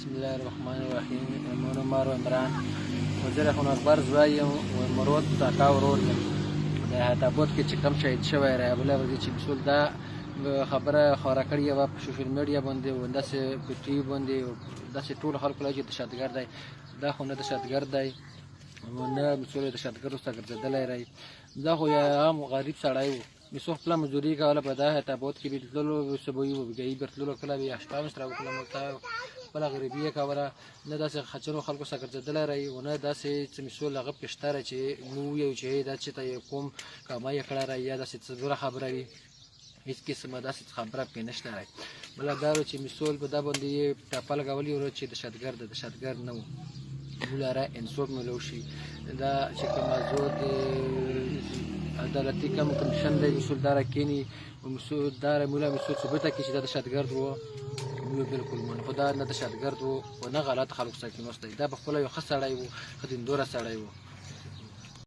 بسم الله الرحمن الرحیم. من مارو عمران وزیر خون اکبر زوی یم و مرود کاکا ورور یم. د هدابود کې چې کوم شهید شوی را بله ورځ چې مسؤل دا خبره خپره کړې وه په سوشل میډیا باندې او داسې په ټي وي باندې داسې ټولو خلکو له چې دهشتګرد دی. دا خو نه دهشتګرد دی نه مسؤل یې دهشتګرد ورته ګرځېدلی دی. دا خو یو عام غریب سړی و. مسو خپله مزدوري کوله په دا هدابود کې به تللو صبحي و بګهي به تللو کله به یې اشپا مې سره وکړله ملته خپله غریبي یې کوله. نه داسې خچرو خلکو سره ګرځېدلی رهی و نه داسې څه مسؤل هغه پکې شته دی چې موږ ووایو چې دا چې ته یې کوم کامه یې کړی رهی یا داسې څه بوره خبره وي. هېڅ قسمه داسې خبره پکې نشته رهی. بله دا و چې مسؤل په دا باندې یې ټاپه لګولې وه چې دهشتګرد دی. دهشتګرد نه و. مولاره انصاف مې وشي. دا چې کوم ازود عدالتي کوم کمیشن دی مسؤل دا راکښېني مسؤل دا مولا مسؤل ثبوته کړي چې دا دهشتګرد و. موږ بالکل منو خو دا نه دهشتګرد و او نه غلط خلکو سره کېناست دی. دا په خپله یو ښه سړی و، ښه دیندوره سړی و.